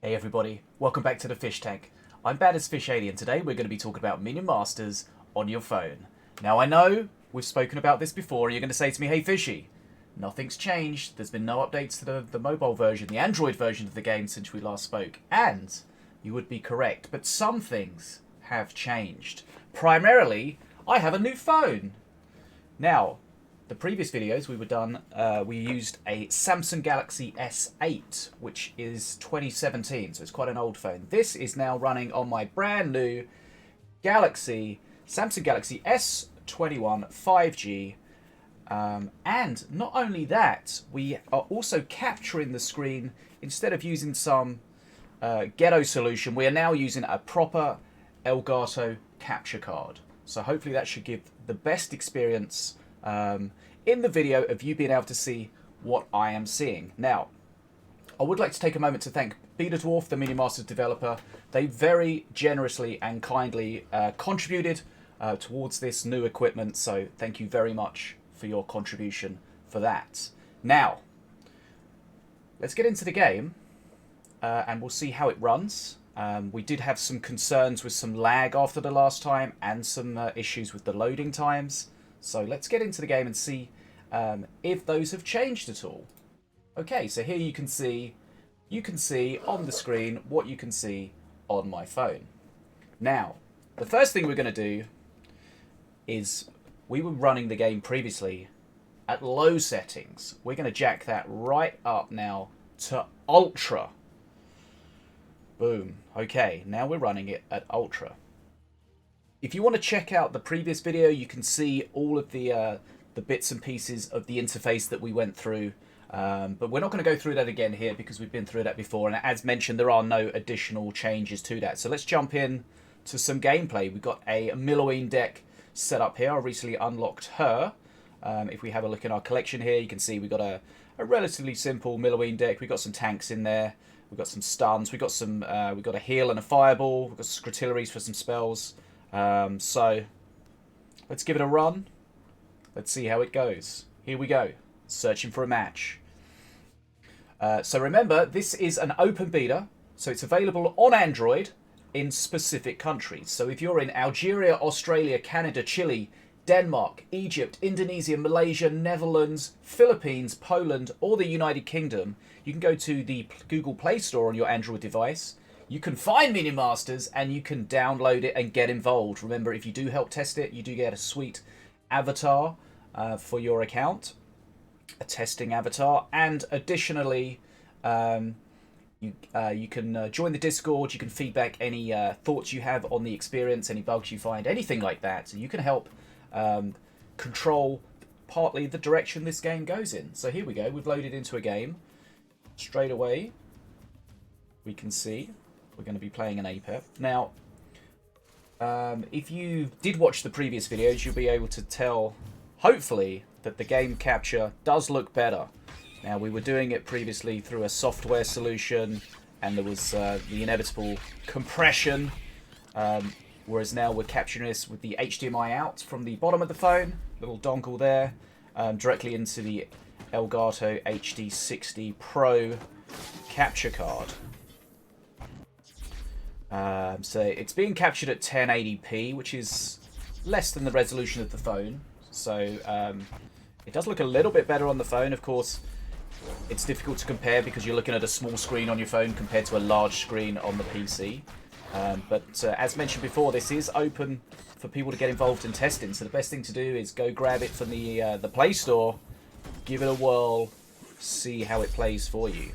Hey everybody, welcome back to the Fish Tank. I'm Bad as Fish 80 and today we're going to be talking about Minion Masters on your phone. Now I know we've spoken about this before and you're going to say to me, hey Fishy, nothing's changed, there's been no updates to the mobile version, the Android version of the game since we last spoke. And you would be correct, but some things have changed. Primarily, I have a new phone. Now, the previous videos we used a Samsung Galaxy S8, which is 2017, so it's quite an old phone. This is now running on my brand new Samsung Galaxy S21 5G. And not only that, we are also capturing the screen. Instead of using some ghetto solution, we are now using a proper Elgato capture card. So hopefully that should give the best experience in the video of you being able to see what I am seeing. Now, I would like to take a moment to thank Beta Dwarf, the Minion Masters developer. They very generously and kindly contributed towards this new equipment, so thank you very much for your contribution for that. Now, let's get into the game and we'll see how it runs. We did have some concerns with some lag after the last time and some issues with the loading times. So let's get into the game and see if those have changed at all. Okay, so here you can see on the screen what you can see on my phone. Now, the first thing we're going to do is we were running the game previously at low settings. We're going to jack that right up now to ultra. Boom. Okay, now we're running it at ultra. If you want to check out the previous video, you can see all of the bits and pieces of the interface that we went through. But we're not going to go through that again here because we've been through that before. And as mentioned, there are no additional changes to that. So let's jump in to some gameplay. We've got a Milloween deck set up here. I recently unlocked her. If we have a look in our collection here, you can see we've got a relatively simple Milloween deck. We've got some tanks in there. We've got some stuns. We've got a heal and a fireball. We've got scrutillaries for some spells. So let's give it a run. Let's see how it goes. Here we go. Searching for a match. So remember, this is an open beta, so it's available on Android in specific countries. So if you're in Algeria, Australia, Canada, Chile, Denmark, Egypt, Indonesia, Malaysia, Netherlands, Philippines, Poland, or the United Kingdom, you can go to the Google Play Store on your Android device. You can find Minion Masters and you can download it and get involved. Remember, if you do help test it, you do get a sweet avatar for your account, a testing avatar, and additionally, you can join the Discord. You can feedback any thoughts you have on the experience, any bugs you find, anything like that. So you can help control partly the direction this game goes in. So here we go. We've loaded into a game. Straight away, we can see we're going to be playing an APEP. Now, if you did watch the previous videos, you'll be able to tell, hopefully, that the game capture does look better. Now, we were doing it previously through a software solution, and there was the inevitable compression, whereas now we're capturing this with the HDMI out from the bottom of the phone, little dongle there, directly into the Elgato HD60 Pro capture card. So it's being captured at 1080p, which is less than the resolution of the phone. So it does look a little bit better on the phone. Of course, it's difficult to compare because you're looking at a small screen on your phone compared to a large screen on the PC. But as mentioned before, this is open for people to get involved in testing. So the best thing to do is go grab it from the Play Store, give it a whirl, see how it plays for you.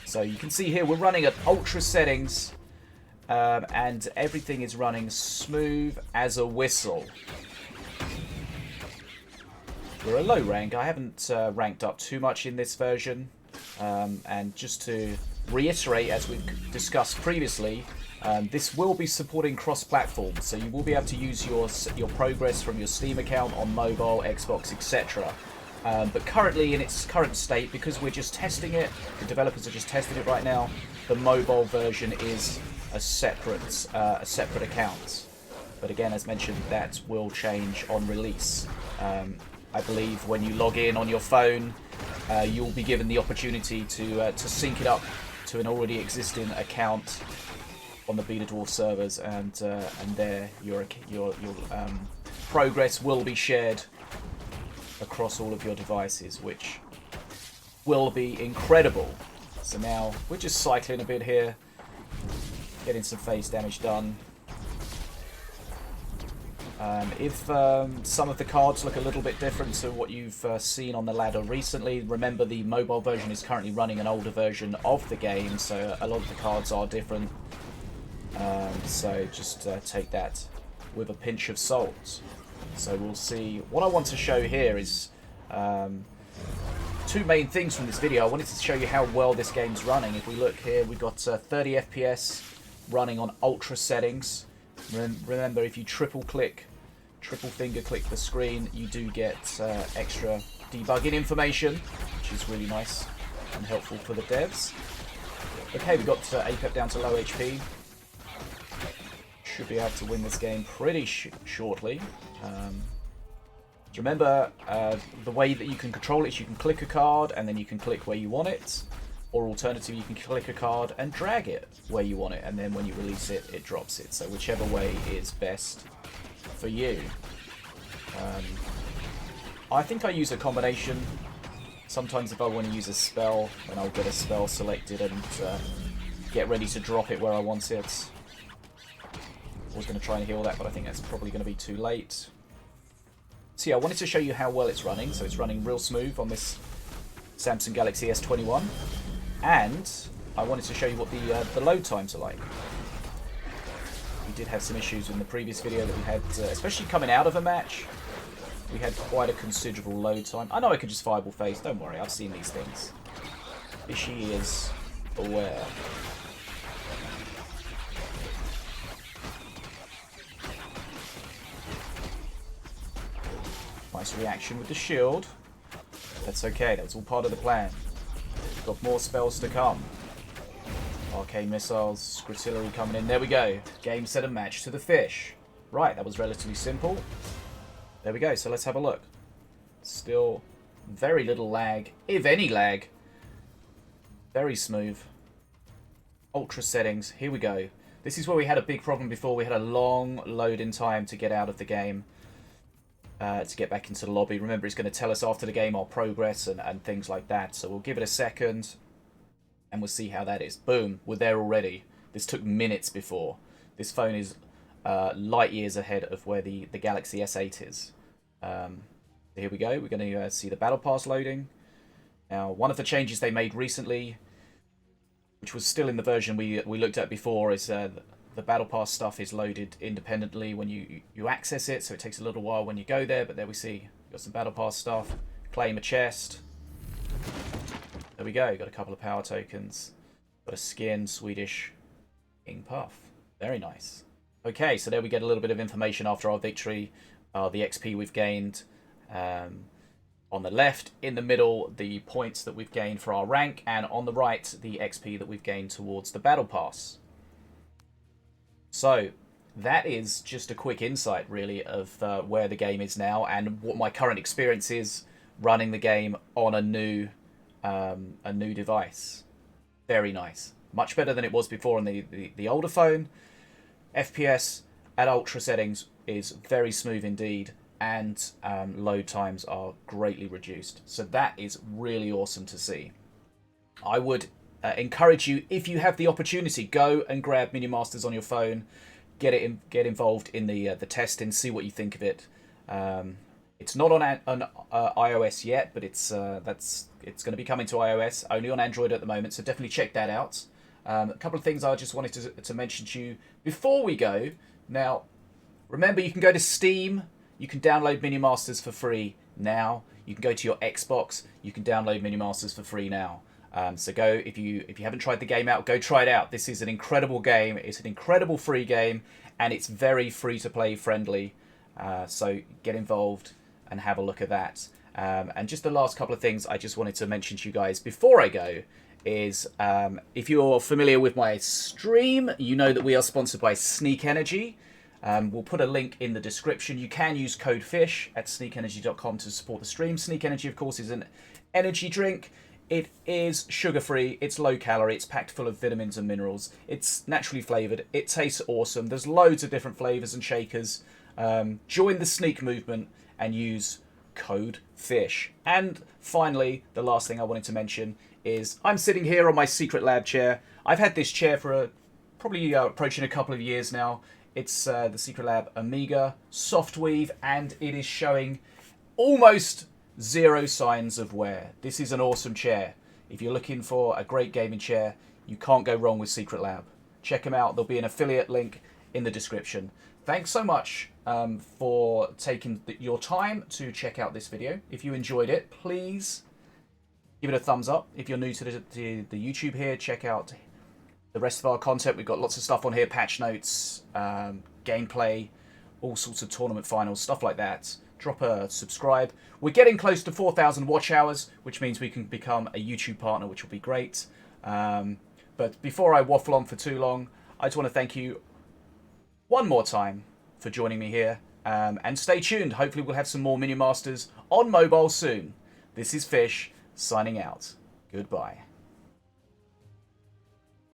So you can see here we're running at ultra settings. And everything is running smooth as a whistle. We're a low rank. I haven't ranked up too much in this version. And just to reiterate, as we discussed previously, this will be supporting cross-platform. So you will be able to use your progress from your Steam account on mobile, Xbox, etc. But currently, in its current state, because we're just testing it, the developers are just testing it right now, the mobile version is a separate account. But again, as mentioned, that will change on release. I believe when you log in on your phone, you'll be given the opportunity to sync it up to an already existing account on the Beta Dwarf servers, and there your progress will be shared across all of your devices, which will be incredible. So now we're just cycling a bit here, getting some face damage done. If some of the cards look a little bit different to what you've seen on the ladder recently, remember the mobile version is currently running an older version of the game, so a lot of the cards are different. So just take that with a pinch of salt. So we'll see. What I want to show here is two main things from this video. I wanted to show you how well this game's running. If we look here, we've got 30 FPS running on ultra settings. Remember, if you triple finger click the screen, you do get extra debugging information, which is really nice and helpful for the devs. Okay, we've got APEP down to low HP. Should be able to win this game pretty shortly. Remember, the way that you can control it is you can click a card and then you can click where you want it, or alternatively you can click a card and drag it where you want it, and then when you release it, it drops it. So whichever way is best for you. I think I use a combination. Sometimes if I want to use a spell, then I'll get a spell selected and get ready to drop it where I want it. I was going to try and heal that, but I think that's probably going to be too late. So yeah, I wanted to show you how well it's running. So it's running real smooth on this Samsung Galaxy S21. And I wanted to show you what the load times are like. We did have some issues in the previous video that we had, especially coming out of a match. We had quite a considerable load time. I know I could just fireball face, don't worry, I've seen these things. Fishy is aware. Nice reaction with the shield. That's okay, that was all part of the plan. We've got more spells to come. Arcane missiles, Scritillary coming in. There we go. Game, set, and match to the fish. Right, that was relatively simple. There we go, so let's have a look. Still very little lag, if any lag. Very smooth. Ultra settings, here we go. This is where we had a big problem before. We had a long load-in time to get out of the game. To get back into the lobby. Remember, it's going to tell us after the game our progress and things like that. So we'll give it a second and we'll see how that is. Boom, we're there already. This took minutes before. This phone is light years ahead of where the Galaxy S8 is. Here we go. We're going to see the Battle Pass loading. Now, one of the changes they made recently, which was still in the version we looked at before, is the Battle Pass stuff is loaded independently when you access it, so it takes a little while when you go there, but there we see, got some Battle Pass stuff. Claim a chest. There we go, got a couple of power tokens. Got a skin, Swedish King Puff. Very nice. Okay, so there we get a little bit of information after our victory. The XP we've gained. On the left, in the middle, the points that we've gained for our rank, and on the right, the XP that we've gained towards the Battle Pass. So, that is just a quick insight, really, of where the game is now and what my current experience is running the game on a new device. Very nice. Much better than it was before on the older phone. FPS at ultra settings is very smooth indeed, and load times are greatly reduced. So that is really awesome to see. I would encourage you, if you have the opportunity, go and grab Minion Masters on your phone, get involved in the testing, see what you think of it. It's not on iOS yet, but it's going to be coming to iOS, only on Android at the moment, so definitely check that out. A couple of things I just wanted to mention to you before we go. Now, remember, you can go to Steam, you can download Minion Masters for free now. You can go to your Xbox, you can download Minion Masters for free now. So go, if you haven't tried the game out, go try it out. This is an incredible game. It's an incredible free game, and it's very free-to-play friendly. So get involved and have a look at that. And just the last couple of things I just wanted to mention to you guys before I go is, if you're familiar with my stream, you know that we are sponsored by Sneak Energy. We'll put a link in the description. You can use code FISH at sneakenergy.com to support the stream. Sneak Energy, of course, is an energy drink. It is sugar-free, it's low-calorie, it's packed full of vitamins and minerals. It's naturally flavoured, it tastes awesome. There's loads of different flavours and shakers. Join the sneak movement and use code FISH. And finally, the last thing I wanted to mention is I'm sitting here on my Secret Lab chair. I've had this chair for probably approaching a couple of years now. It's the Secret Lab Amiga soft weave, and it is showing almost zero signs of wear. This is an awesome chair. If you're looking for a great gaming chair, you can't go wrong with Secret Lab. Check them out. There'll be an affiliate link in the description. Thanks so much for taking your time to check out this video. If you enjoyed it, please give it a thumbs up. If you're new to the YouTube here, check out the rest of our content. We've got lots of stuff on here, patch notes, gameplay, all sorts of tournament finals, stuff like that. Drop a subscribe. We're getting close to 4,000 watch hours, which means we can become a YouTube partner, which will be great. But before I waffle on for too long, I just want to thank you one more time for joining me here. And stay tuned. Hopefully we'll have some more Minion Masters on mobile soon. This is Fish, signing out. Goodbye.